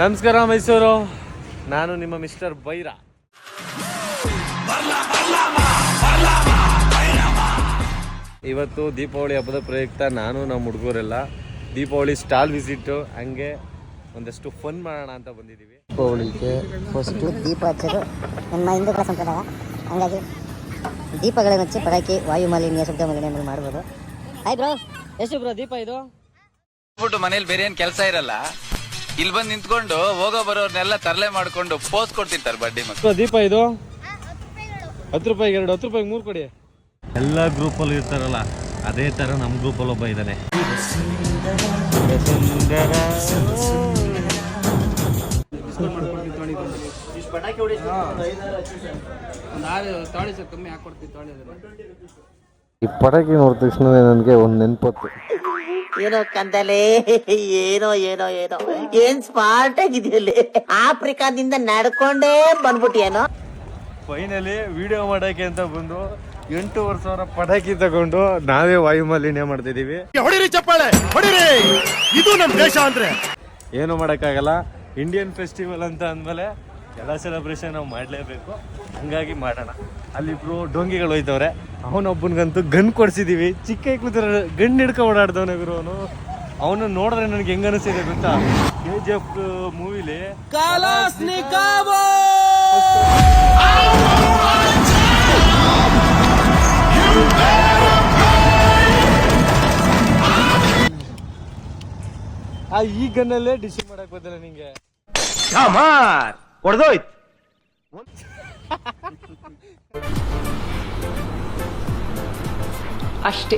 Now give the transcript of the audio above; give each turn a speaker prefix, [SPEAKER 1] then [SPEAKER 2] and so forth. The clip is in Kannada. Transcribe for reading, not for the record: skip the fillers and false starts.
[SPEAKER 1] ನಮಸ್ಕಾರ ಮೈಸೂರು, ನಾನು ನಿಮ್ಮ ಮಿಸ್ಟರ್ ಬೈರಾ. ಇವತ್ತು ದೀಪಾವಳಿ ಹಬ್ಬದ ಪ್ರಯುಕ್ತ ನಾನು ನಮ್ಮ ಹುಡುಗರೆಲ್ಲ ದೀಪಾವಳಿ ಸ್ಟಾಲ್ ವಿಸಿಟ್, ಹಂಗೆ ಒಂದಷ್ಟು ಫನ್ ಮಾಡೋಣ ಅಂತ ಬಂದಿದ್ದೀವಿ.
[SPEAKER 2] ದೀಪಾವಳಿಗೆ ಫಸ್ಟು ದೀಪ ಹಚ್ಚೋದು ನಮ್ಮ ಹಿಂದೂಗಳ ಸಂಪ್ರದಾಯ. ಹಂಗಾಗಿ ದೀಪಗಳನ್ನು ಹಚ್ಚಿ ಪಟಾಕಿ ವಾಯು ಮಾಲಿನ್ಯ ಶಬ್ದ ಮಾಲಿನ್ಯ ಮಾಡ್ಬೋದು. ಹಾಯ್ ಬ್ರೋ, ಎಷ್ಟು ಬ್ರೋ ದೀಪ ಇದು?
[SPEAKER 3] ಮನೇಲಿ ಬೇರೆ ಏನ್ ಕೆಲಸ ಇರಲ್ಲ, ಇಲ್ಲಿ ಬಂದು ನಿಂತ್ಕೊಂಡು ಹೋಗೋ ಬರೋರ್ನೆಲ್ಲ ತರಲೆ ಮಾಡ್ಕೊಂಡು ಪೋಸ್ ಕೊಡ್ತಿರ್ತಾರೆ ಬಡ್ಡಿ ಮಕ್ಕಳು.
[SPEAKER 1] ದೀಪ ಇದು 10 ರೂಪಾಯಿಗೆ 2, 10 ರೂಪಾಯಿಗೆ 3 ಕೊಡಿ. ಎಲ್ಲ ಗ್ರೂಪಲ್ಲಿ ಇರ್ತಾರಲ್ಲ, ಅದೇ ಥರ ನಮ್ಮ ಗ್ರೂಪಲ್ಲಿ ಒಬ್ಬ ಇದ್ದಾನೆ. ಈ ಪಟಾಕಿ ನೋಡಿದ ತಕ್ಷಣ ನನಗೆ ಒಂದು ನೆನಪತ್ತು.
[SPEAKER 2] ಏನೋ ಕಂದಲೆ, ಏನೋ ಏನೋ ಏನೋ ಏನ್ ಸ್ಮಾರ್ಟ್ ಆಗಿದೆಯಲ್ಲಿ, ಆಫ್ರಿಕಾದಿಂದ ನಡ್ಕೊಂಡೇ ಬಂದ್ಬಿಟ್ಟಿಯೇನೋ.
[SPEAKER 1] ಫೈನಲಿ ವಿಡಿಯೋ ಮಾಡೋಕೆ ಅಂತ ಬಂದು 8,500 ಪಟಾಕಿ ತಗೊಂಡು ನಾವೇ ವಾಯು ಮಾಲಿನ್ಯ ಮಾಡ್ತಿದೀವಿ.
[SPEAKER 4] ಹೊಡಿರಿ ಚಪ್ಪಾಳೆ, ಹೊಡಿರಿ, ಇದು ನಮ್ ದೇಶ ಅಂದ್ರೆ.
[SPEAKER 1] ಏನು ಮಾಡೋಕ್ಕಾಗಲ್ಲ, ಇಂಡಿಯನ್ ಫೆಸ್ಟಿವಲ್ ಅಂತ ಅಂದಮೇಲೆ ಎಲ್ಲ ಸೆಲೆಬ್ರೇಷನ್ ನಾವು ಮಾಡಲೇಬೇಕು. ಹಂಗಾಗಿ ಮಾಡೋಣ. ಅಲ್ಲಿಬ್ರು ಡೊಂಗಿಗಳು ಹೋಯ್ತವ್ರೆ, ಅವನೊಬ್ಬನಿಗಂತೂ ಗನ್ ಕೊಡ್ಸಿದೀವಿ. ಚಿಕ್ಕ ಕೂತಿರೋ ಗನ್ ಹಿಡ್ಕೊ ಓಡಾಡ್ದವನೇ ಗುರು ಅವನು. ಅವನು ನೋಡಿದ್ರೆ ನನಗೆ ಹೆಂಗ ಅನಿಸ್ತಿದೆ ಗೊತ್ತಾ, KGF ಮೂವಿಲಿ ಈ ಗನ್ನಲ್ಲೇ ಡಿಶ್ ಮಾಡಕ್ ಬರ್ತಲ್ಲ ನಿಂಗೆ.
[SPEAKER 4] ಹೊಡೆದೋಯ್ತು
[SPEAKER 5] ಅಷ್ಟೇ.